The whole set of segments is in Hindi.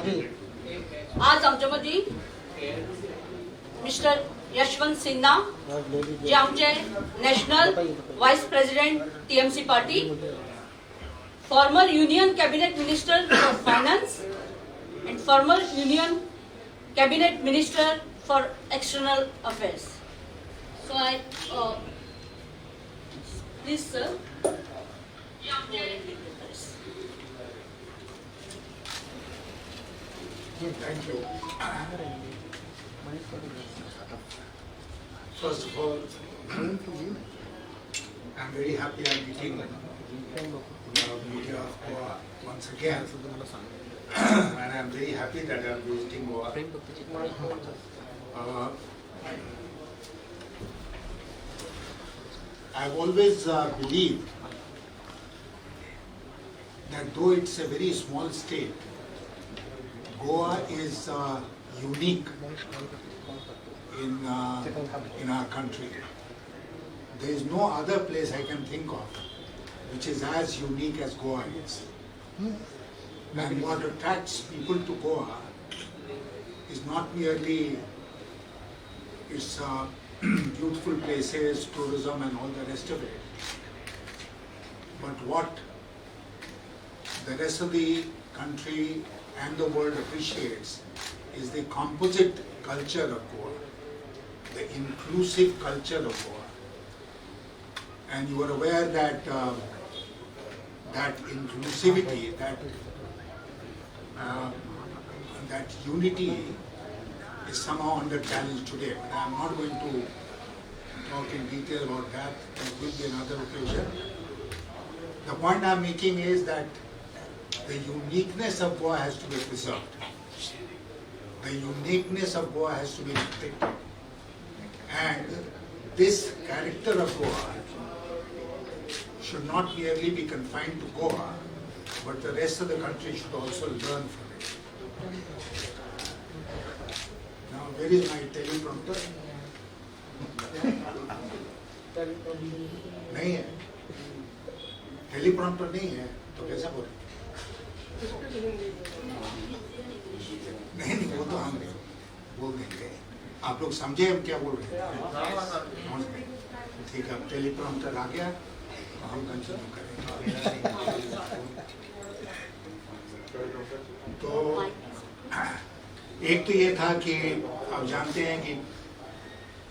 आज आमच्यामध्ये मिस्टर यशवंत सिन्हा जे आमचे national vice president TMC party, former union cabinet minister for finance and former union cabinet minister for external affairs. So I please sir. Thank you. First of all, I'm very happy I'm meeting media of Goa once again. And I'm very happy that I'm visiting Goa. I've always believed that though it's a very small state, Goa is unique in our country. There is no other place I can think of which is as unique as Goa is. And what attracts people to Goa is not merely its beautiful places, tourism and all the rest of it, but what the rest of the country and the world appreciates is the composite culture of Goa, the inclusive culture of Goa. And you are aware that that inclusivity, that unity is somehow under challenge today. But I am not going to talk in detail about that. There will be another occasion. The point I am making is that the uniqueness of Goa has to be preserved. The uniqueness of Goa has to be protected. And this character of Goa should not merely be confined to Goa, but the rest of the country should also learn from it. Now, where is my teleprompter? नहीं है, teleprompter नहीं है, तो कैसा बोले? नहीं वो तो हम बोल देंगे. आप लोग समझे हम क्या बोल रहे हैं? ठीक है, teleprompter आ गया, हम कंटिन्यू करेंगे. तो एक तो ये था कि आप जानते हैं कि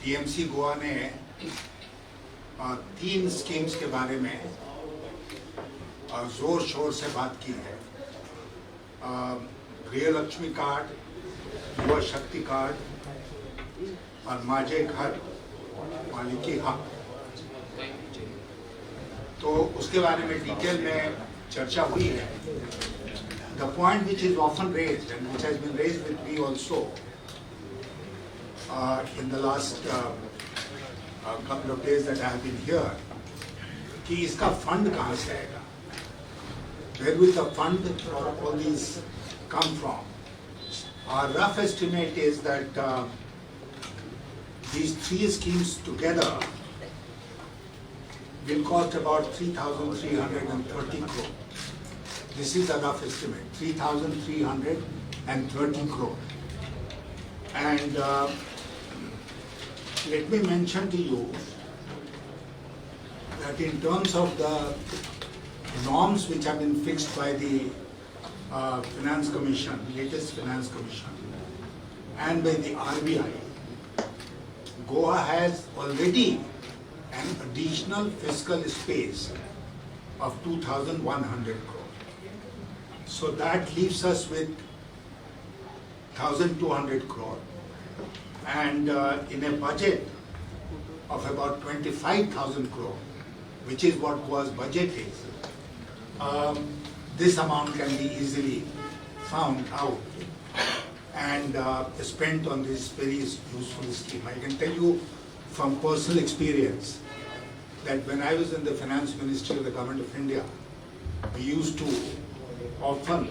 टीएमसी गोवा ने 3 स्कीम्स के बारे में जोर शोर से बात की है. गृहलक्ष्मी कार्ड, युवा शक्ति कार्ड और माझे घर मालिकी हक. तो उसके बारे में डिटेल में चर्चा हुई है. The point which is often raised and which has been raised with me also in the last couple of days that I have been here, कि इसका फंड कहाँ से आएगा? Where will the fund for all these come from? Our rough estimate is that these 3 schemes together will cost about 3,330 crore. This is a rough estimate, 3,330 crore. And let me mention to you that in terms of the norms which have been fixed by the Finance Commission, latest Finance Commission, and by the RBI, Goa has already an additional fiscal space of 2,100 crore. So that leaves us with 1,200 crore. And in a budget of about 25,000 crore, which is what was budgeted, this amount can be easily found out and spent on this very useful scheme. I can tell you from personal experience that when I was in the Finance Ministry of the Government of India, we used to often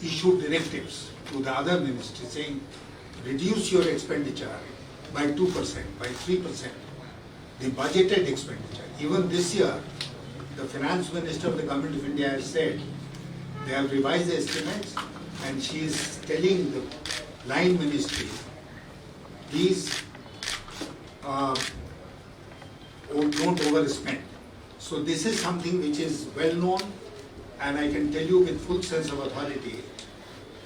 issue directives to the other ministries saying, reduce your expenditure by 2%, by 3%, the budgeted expenditure. Even this year, the finance minister of the government of India has said they have revised the estimates, and she is telling the line ministry, please don't overspend. So this is something which is well known, and I can tell you with full sense of authority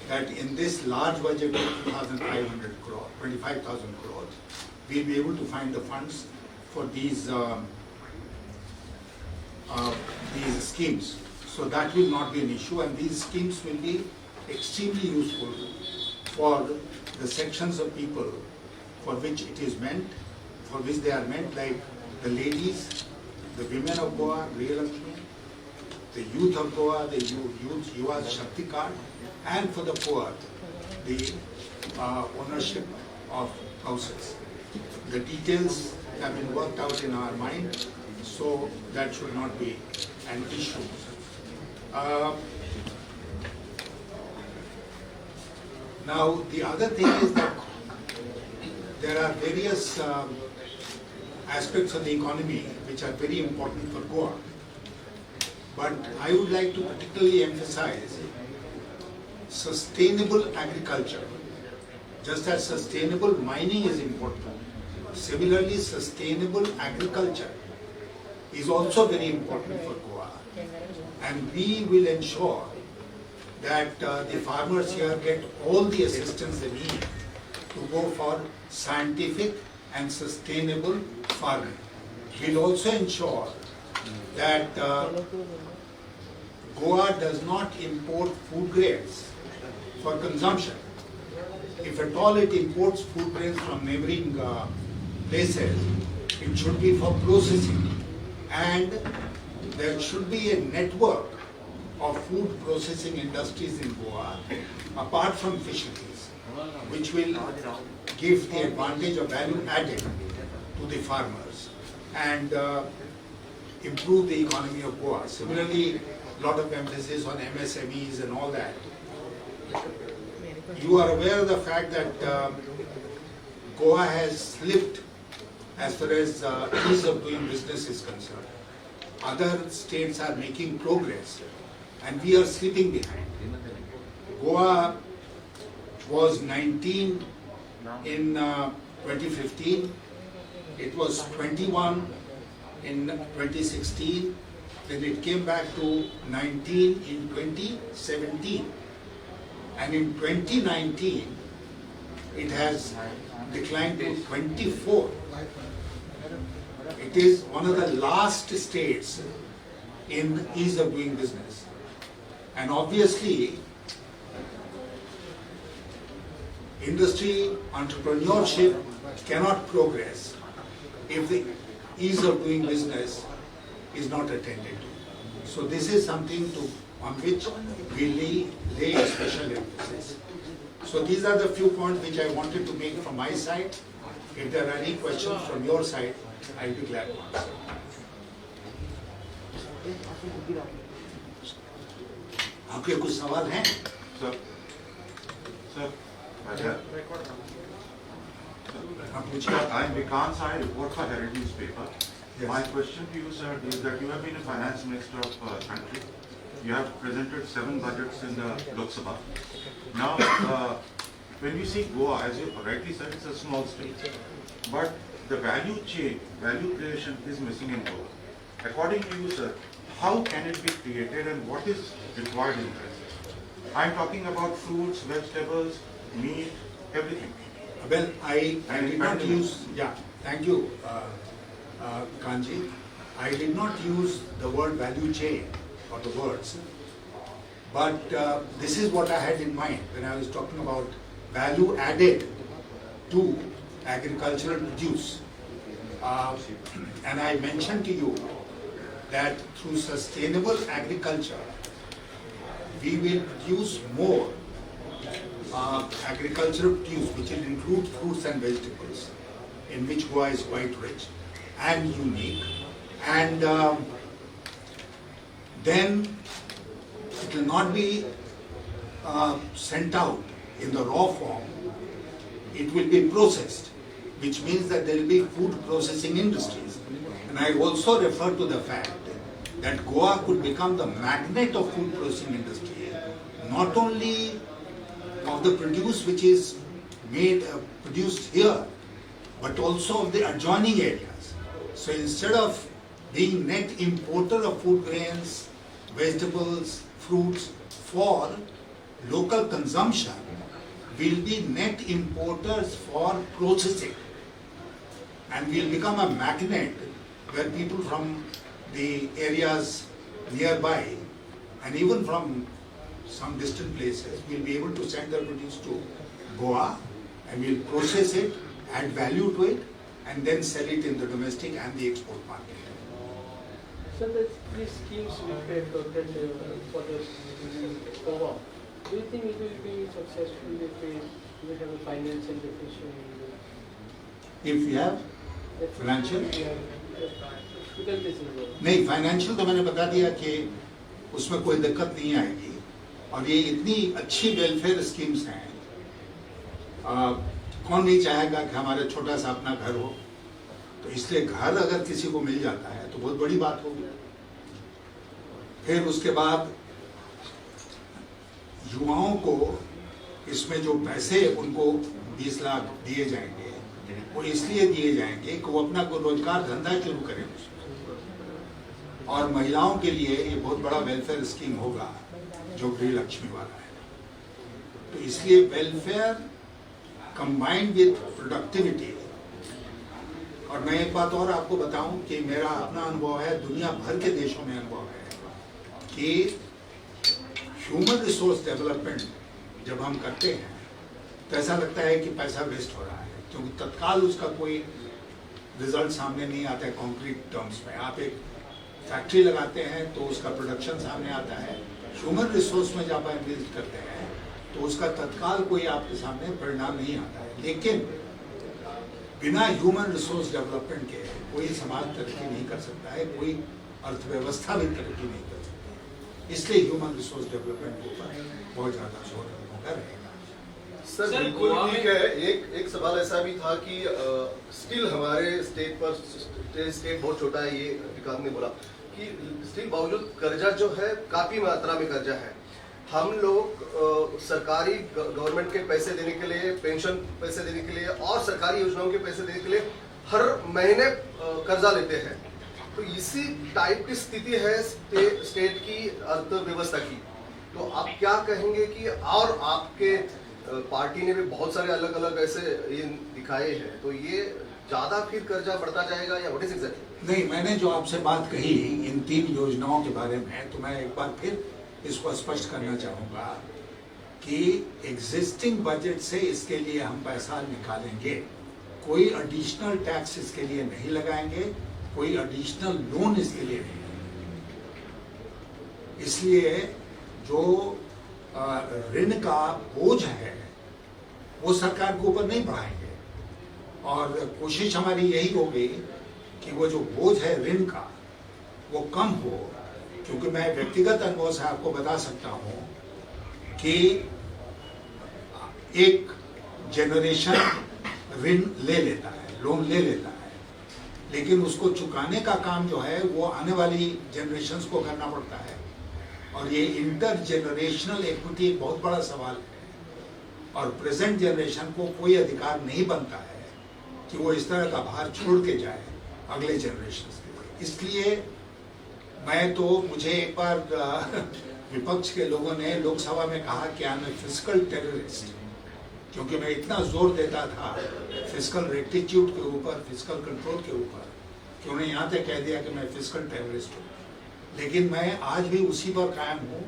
that in this large budget of 2,500 crore, 25,000 crores, we'll be able to find the funds for these schemes. So that will not be an issue, and these schemes will be extremely useful for the sections of people for which it is meant, for which they are meant, like the ladies, the women of Goa, Lakshmi, the youth of Goa, the youth Yuva Shakti card, and for the poor, the ownership of houses. The details have been worked out in our mind, so that should not be an issue. Now, the other thing is that there are various aspects of the economy which are very important for Goa. But I would like to particularly emphasize sustainable agriculture. Just as sustainable mining is important, similarly sustainable agriculture is also very important for Goa. And we will ensure that the farmers here get all the assistance they need to go for scientific and sustainable farming. We'll also ensure that Goa does not import food grains for consumption. If at all it imports food grains from neighboring places, it should be for processing. And there should be a network of food processing industries in Goa, apart from fisheries, which will give the advantage of value added to the farmers and improve the economy of Goa. Similarly, a lot of emphasis on MSMEs and all that. You are aware of the fact that Goa has slipped as far as ease of doing business is concerned. Other states are making progress, and we are slipping behind. Goa was 19 in 2015, it was 21 in 2016, then it came back to 19 in 2017, and in 2019 it has declined to 24. It is one of the last states in ease of doing business. And obviously, industry, entrepreneurship cannot progress if the ease of doing business is not attended to. So this is something on which we lay special emphasis. So these are the few points which I wanted to make from my side. If there are any questions from your side, I'll be glad to answer. आपके कुछ सवाल हैं? Sir, I'm Vikan, I report for Herald newspaper. Yes. My question to you, sir, is that you have been a finance minister of the country. You have presented 7 budgets in the Lok Sabha. Now, when we see Goa, as you rightly said, it's a small state, but the value chain, value creation is missing in Goa. According to you, sir, how can it be created and what is required in this? I'm talking about fruits, vegetables, meat, everything. Well, I did not use, thank you, Kanji. I did not use the word value chain or the words, but this is what I had in mind when I was talking about value added to agricultural produce. And I mentioned to you that through sustainable agriculture, we will produce more agricultural produce, which will include fruits and vegetables, in which Goa is quite rich and unique. And then it will not be sent out in the raw form. It will be processed, which means that there will be food processing industries. And I also refer to the fact that Goa could become the magnet of food processing industry, not only of the produce which is made produced here, but also of the adjoining areas. So instead of being net importer of food grains, vegetables, fruits for local consumption, will be net importers for processing, and will become a magnet where people from the areas nearby and even from some distant places will be able to send their produce to Goa, and will process it, add value to it, and then sell it in the domestic and the export market. So these schemes we have adopted for the Goa, do you think it will be successful if we have a financial deficit? If we have financial, difficulties in Goa. नहीं, फाइनेंशियल तो मैंने बता दिया कि उसमें कोई दिक्कत नहीं आएगी, और ये इतनी अच्छी वेलफेयर स्कीम्स हैं, कौन नहीं चाहेगा कि हमारे छोटा सा अपना घर हो, तो इसलिए घर अगर किसी को मिल जाता है तो बहुत बड़ी बात होगी। फिर उसके बाद युवाओं को इसमें जो पैसे उनको 20 लाख दिए जाएंगे, वो इसलिए दिए जाएंगे कि वो अपना कोई रोजगार धंधा शुरू करें, और महिलाओं के लिए ये बहुत बड़ा वेलफेयर स्कीम होगा जो गृह लक्ष्मी वाला है। तो इसलिए वेलफेयर कंबाइंड विद प्रोडक्टिविटी। और मैं एक बात और आपको बताऊं कि मेरा अपना अनुभव है, दुनिया भर के देशों में अनुभव है कि ह्यूमन रिसोर्स डेवलपमेंट जब हम करते हैं तो ऐसा लगता है कि पैसा वेस्ट हो रहा है, क्योंकि तत्काल उसका कोई रिजल्ट सामने नहीं आता है कॉन्क्रीट टर्म्स में। आप एक फैक्ट्री लगाते हैं तो उसका प्रोडक्शन सामने आता है, ह्यूमन रिसोर्स में जब आप इन्वेस्ट करते हैं तो उसका तत्काल कोई आपके सामने परिणाम नहीं आता है। लेकिन बिना ह्यूमन रिसोर्स डेवलपमेंट के कोई समाज तरक्की नहीं कर सकता है, कोई अर्थव्यवस्था भी तरक्की नहीं कर सकती। इसलिए ह्यूमन रिसोर्स डेवलपमेंट के ऊपर बहुत ज्यादा जोर होगा रहेगा। सर बिल्कुल ठीक है। एक सवाल ऐसा भी था कि स्टिल हमारे स्टेट बहुत छोटा है, ये विकास ने बोला कि स्टिल बावजूद कर्जा जो है काफी मात्रा में कर्जा है। हम लोग सरकारी गवर्नमेंट के पैसे देने के लिए, पेंशन पैसे देने के लिए और सरकारी योजनाओं के पैसे देने के लिए हर महीने कर्जा लेते हैं। तो इसी टाइप की स्थिति है स्टेट की अर्थव्यवस्था की। तो आप क्या कहेंगे कि, और आपके पार्टी ने भी बहुत सारे अलग अलग ऐसे ये दिखाए हैं, तो ये ज्यादा फिर कर्जा बढ़ता जाएगा या व्हाट इज एग्जैक्टली? नहीं, मैंने जो आपसे बात कही इन 3 योजनाओं के बारे में, तो मैं एक बार फिर इसको स्पष्ट करना चाहूंगा कि एग्जिस्टिंग बजट से इसके लिए हम पैसा निकालेंगे, कोई एडिशनल टैक्स इसके लिए नहीं लगाएंगे, कोई एडिशनल लोन इसके लिए नहीं लगाएंगे। इसलिए जो ऋण का बोझ है वो सरकार के ऊपर नहीं बढ़ाएंगे, और कोशिश हमारी यही होगी कि वो जो बोझ है ऋण का वो कम हो। क्योंकि मैं व्यक्तिगत अनुभव से आपको बता सकता हूं कि एक जनरेशन ऋण ले लेता है, लोन ले लेता है, लेकिन उसको चुकाने का काम जो है वो आने वाली जनरेशन्स को करना पड़ता है। और ये इंटर जनरेशनल इक्विटी एक बहुत बड़ा सवाल है, और प्रेजेंट जनरेशन को कोई अधिकार नहीं बनता है कि वो इस तरह का भार छोड़ के जाए अगले जनरेशन के लिए। इसलिए मुझे एक बार विपक्ष के लोगों ने लोकसभा में कहा कि I am a fiscal terrorist, क्योंकि मैं इतना जोर देता था फिस्कल रेक्टिट्यूड के ऊपर, फिस्कल कंट्रोल के ऊपर, कि उन्हें यहाँ तक कह दिया कि मैं फिस्कल टेररिस्ट हूँ। लेकिन मैं आज भी उसी पर कायम हूँ,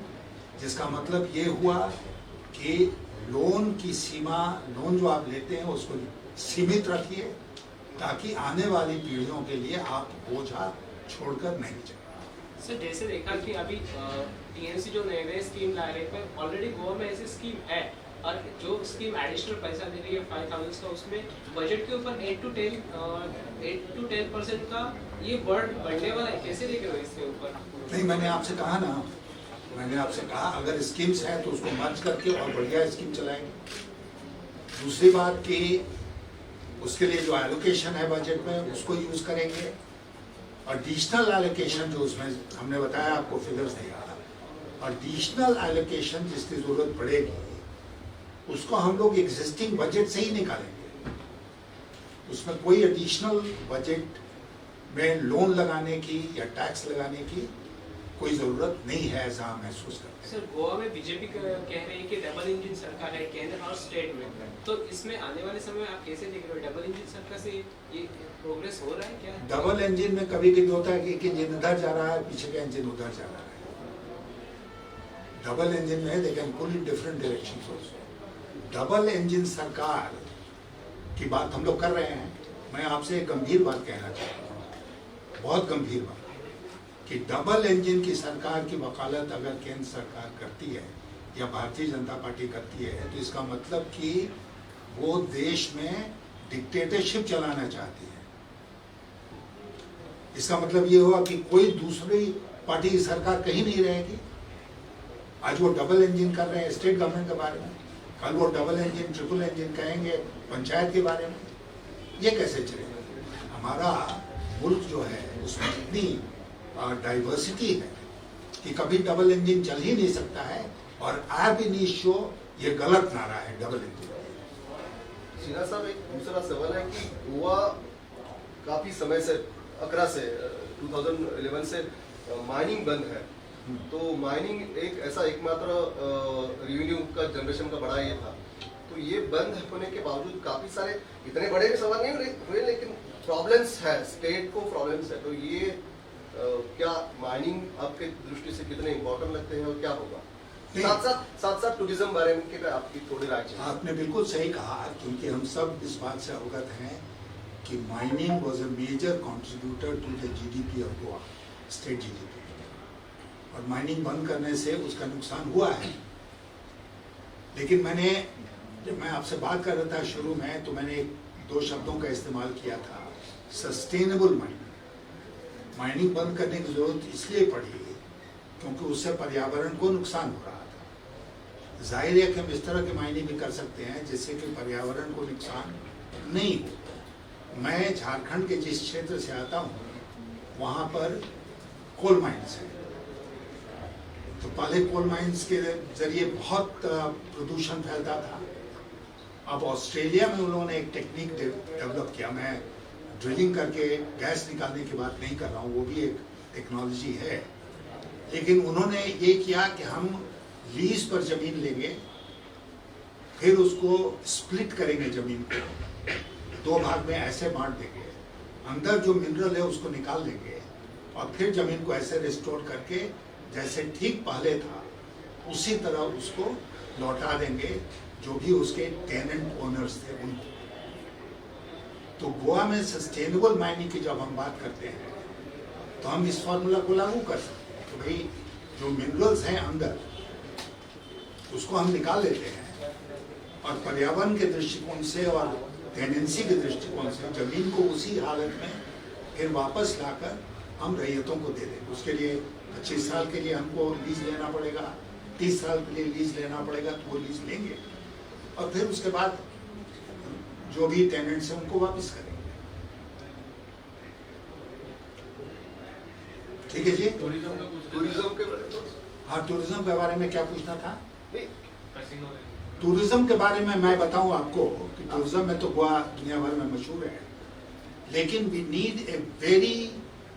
जिसका मतलब ये हुआ कि लोन की सीमा, लोन जो आप लेते हैं उसको सीमित रखिए, ताकि आने वाली पीढ़ियों के लिए आप बोझा छोड़कर नहीं जाए। सर जैसे देखा कि अभी टीएमसी जो नए नए स्कीम ला रहे हैं, ऑलरेडी गोवा में ऐसी स्कीम है, और जो स्कीम एडिशनल पैसा दे रही है 5000 का, उसमें बजट के ऊपर 8 to 10% का ये बढ़ने वाला है। कैसे देख रहे हो इसके ऊपर? नहीं, मैंने आपसे कहा ना, मैंने आपसे कहा अगर स्कीम्स है तो उसको मर्ज करके और बढ़िया स्कीम चलाएंगे। दूसरी बात कि उसके लिए जो एलोकेशन है बजट में उसको यूज करेंगे, एडिशनल एलोकेशन जो उसमें हमने बताया आपको फिगर्स दिया, एडिशनल एलोकेशन जिसकी जरूरत पड़ेगी उसको हम लोग एग्जिस्टिंग बजट से ही निकालेंगे। उसमें कोई एडिशनल बजट में लोन लगाने की या टैक्स लगाने की कोई जरूरत नहीं है, ऐसा हम महसूस करते हैं। सर, गोवा में बीजेपी कह रही है कि डबल इंजन सरकार है केंद्र और स्टेट में, तो इसमें आने वाले समय में आप कैसे देख रहे हो? डबल इंजन सरकार से ये प्रोग्रेस हो रहा है क्या? डबल इंजन में कभी कभी होता है कि एक इंजन इधर जा रहा है, पीछे का इंजन उधर जा रहा है। डबल इंजन में they can pull in different directions also. Double engine सरकार की बात हम लोग कर रहे हैं। मैं आपसे एक गंभीर बात कहना चाहता हूँ, बहुत गंभीर बात, कि डबल इंजन की सरकार की वकालत अगर केंद्र सरकार करती है या भारतीय जनता पार्टी करती है तो इसका मतलब कि वो देश में डिक्टेटरशिप चलाना चाहती है। इसका मतलब ये हुआ कि कोई दूसरी पार्टी की सरकार कहीं नहीं रहेगी। आज वो डबल इंजन कर रहे हैं स्टेट गवर्नमेंट के बारे में, कल वो डबल इंजन ट्रिपल इंजन कहेंगे पंचायत के बारे में। ये कैसे चलेगा? हमारा मुल्क जो है उसमें इतनी डाइवर्सिटी है कि कभी डबल इंजन चल ही नहीं सकता है। और आप इन शो ये गलत नारा है डबल इंजन। सिन्हा साहब, एक दूसरा सवाल है कि गोवा काफी समय से 2011 से माइनिंग बंद है, तो माइनिंग एक ऐसा एकमात्र रेवेन्यू का जनरेशन का बड़ा ये था, तो ये बंद होने के बावजूद काफी सारे इतने बड़े सवाल नहीं हुए, लेकिन प्रॉब्लम्स है, स्टेट को प्रॉब्लम्स है, तो ये क्या माइनिंग आपके दृष्टि से कितने इम्पोर्टेंट लगते हैं और क्या होगा? साथ साथ टूरिज्म बारे में क्या आपकी थोड़ी राय चाहिए। आपने बिल्कुल सही कहा, क्योंकि हम सब इस बात से अवगत हैं कि mining was a major contributor to the GDP of Goa, state GDP, और माइनिंग बंद करने से उसका नुकसान हुआ है। लेकिन जब मैं आपसे बात कर रहा था शुरू में, तो मैंने 2 शब्दों का इस्तेमाल किया था, सस्टेनेबल माइनिंग। माइनिंग बंद करने की जरूरत इसलिए पड़ी क्योंकि उससे पर्यावरण को नुकसान हो रहा था। जाहिर है कि हम इस तरह की माइनिंग भी कर सकते हैं जिससे कि पर्यावरण को नुकसान नहीं हो। मैं झारखंड के जिस क्षेत्र से आता हूँ वहाँ पर कोल माइंस है, तो पहले कोल माइंस के जरिए बहुत प्रदूषण फैलता था। अब ऑस्ट्रेलिया में उन्होंने एक टेक्निक डेवलप किया। मैं ड्रिलिंग करके गैस निकालने की बात नहीं कर रहा हूँ, वो भी एक टेक्नोलॉजी है। लेकिन उन्होंने ये किया कि हम लीज पर जमीन लेंगे, फिर उसको स्प्लिट करेंगे, जमीन को 2 भाग में ऐसे बांट देंगे, अंदर जो मिनरल है उसको निकाल देंगे, और फिर जमीन को ऐसे रिस्टोर करके जैसे ठीक पहले था उसी तरह उसको लौटा देंगे जो भी उसके टेनेंट ओनर्स थे उनको। तो गोवा में सस्टेनेबल माइनिंग की जब हम बात करते हैं तो हम इस फॉर्मूला को लागू कर सकते हैं कि भाई जो मिनरल्स हैं अंदर उसको हम निकाल लेते हैं, और पर्यावरण के दृष्टिकोण से और टेनेंसी के दृष्टिकोण से जमीन को उसी हालत में फिर वापस लाकर हम रैयतों को दे देंगे। उसके लिए 25 साल के लिए हमको लीज लेना पड़ेगा, 30 साल के लिए लीज लेना पड़ेगा, तो वो लीज लेंगे और फिर उसके बाद जो भी टेनेंट्स हैं उनको वापस करेंगे। ठीक है जी। टूरिज्म के बारे में, हाँ, टूरिज्म के बारे में क्या पूछना था? टूरिज्म के बारे में मैं बताऊं आपको कि टूरिज्म में तो गोवा दुनिया भर में मशहूर है, लेकिन we need a very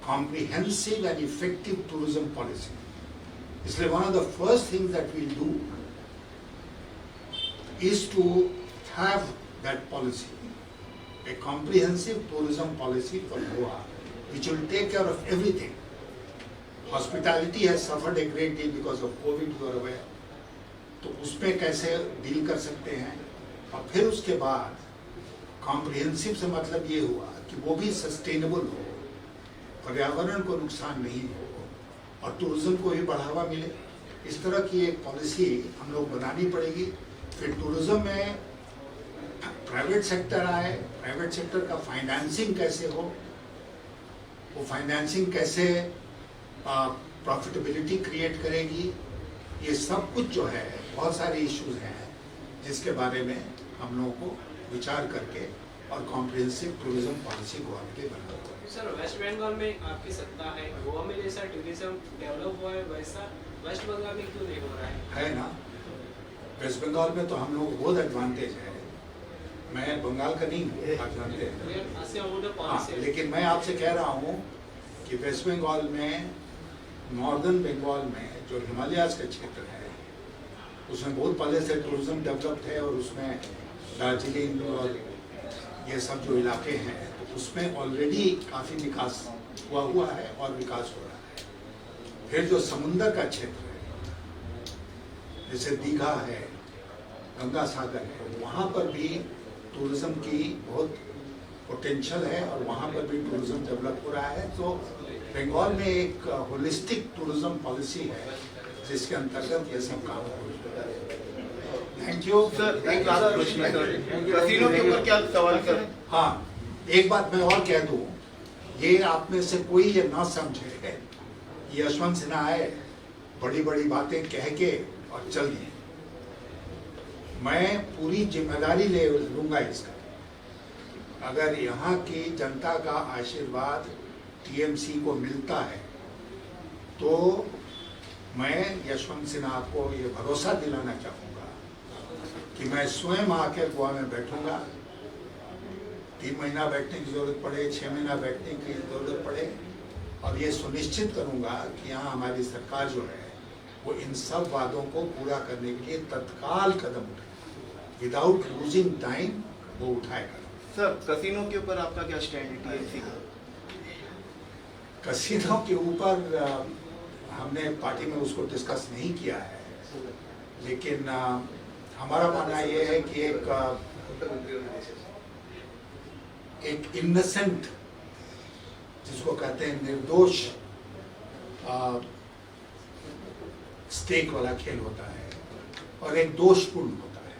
comprehensive and effective tourism policy. इसलिए one of the first things that we do is to have that policy, a comprehensive tourism policy for Goa, which will take care of everything. Hospitality has suffered a great deal because of COVID, you are aware. तो उसमें कैसे डील कर सकते हैं, और फिर उसके बाद comprehensive से मतलब ये हुआ कि वो भी sustainable हो, पर्यावरण को नुकसान नहीं हो और टूरिज्म को भी बढ़ावा मिले। इस तरह की एक पॉलिसी हम लोग बनानी पड़ेगी। फिर टूरिज्म में प्राइवेट सेक्टर आए, प्राइवेट सेक्टर का फाइनेंसिंग कैसे हो, वो फाइनेंसिंग कैसे प्रॉफिटेबिलिटी क्रिएट करेगी, ये सब कुछ जो है बहुत सारे इश्यूज हैं जिसके बारे में हम लोगों को विचार करके और कॉम्प्रिहेंसिव टूरिज्म पॉलिसी गोवा के लिए बनाना पड़ेगा। सर वेस्ट बंगाल में आपकी सत्ता है, गोवा में जैसा टूरिज्म डेवलप हुआ है वैसा वेस्ट बंगाल में क्यों नहीं हो रहा है ना। वेस्ट बंगाल में तो हम लोग बहुत एडवांटेज है। मैं बंगाल का नहीं हूँ, आप जानते हैं। हाँ, लेकिन मैं आपसे कह रहा हूँ कि वेस्ट बंगाल में, नॉर्दर्न बंगाल में जो हिमालयाज का क्षेत्र है, उसमें बहुत पहले से टूरिज्म डेवलप्ड है और उसमें दार्जिलिंग और ये सब जो इलाके हैं उसमें ऑलरेडी काफ़ी विकास हुआ है और विकास हो रहा है। फिर जो समुंदर का क्षेत्र है, जैसे दीघा है, गंगा सागर है, वहाँ पर भी टूरिज्म की बहुत पोटेंशियल है और वहाँ पर भी टूरिज्म डेवलप हो रहा है। तो बंगाल में एक होलिस्टिक टूरिज्म पॉलिसी है जिसके अंतर्गत ये सब काम हो रहा है। Thank you sir. कसीनो के ऊपर क्या सवाल कर? हाँ, एक बात मैं और कह दूं, ये आप में से कोई ये ना समझे यशवंत सिन्हा आए, बड़ी बड़ी बातें कह के और चल दिए। मैं पूरी जिम्मेदारी ले लूंगा इसका। अगर यहाँ की जनता का आशीर्वाद टीएमसी को मिलता है तो मैं यशवंत सिन्हा को ये भरोसा दिलाना चाहूँगा कि मैं स्वयं आकर गोवा में बैठूंगा। 3 महीना बैठने की जरूरत पड़े, 6 महीना बैठने की जरूरत पड़े, और ये सुनिश्चित करूंगा कि यहाँ हमारी सरकार जो है वो इन सब वादों को पूरा करने के लिए तत्काल कदम उठाए, विदाउट लूजिंग टाइम वो उठाएगा। सर, कसीनो के ऊपर आपका क्या स्टैंड है टीएमसी का? कसीनो के ऊपर हमने पार्टी में उसको डिस्कस नहीं किया है, लेकिन हमारा मानना ये है कि एक इनोसेंट, जिसको कहते हैं निर्दोष स्टेक वाला खेल होता है और एक दोषपूर्ण होता है।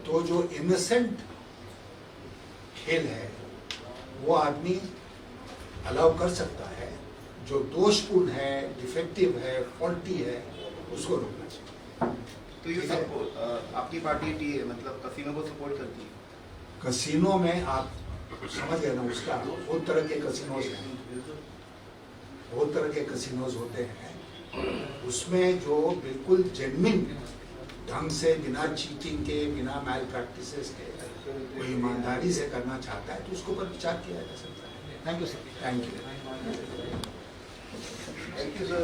तो जो इनोसेंट खेल है वो आदमी अलाउ कर सकता है, जो दोषपूर्ण है, डिफेक्टिव है, फॉल्टी है, उसको रोकना चाहिए। तो ये सपोर्ट आपकी पार्टी मतलब कसीनो को सपोर्ट करती है? कसीनो में आप समझ गए ना, उसका बहुत तरह के कसिनोज हैं, बहुत तरह के कसिनोज होते हैं। उसमें जो बिल्कुल जेन्युइन ढंग से, बिना चीटिंग के, बिना मैल प्रैक्टिसेस के, कोई ईमानदारी से करना चाहता है तो उसके ऊपर विचार किया जा सकता है। Thank you sir. Thank you. Thank you sir.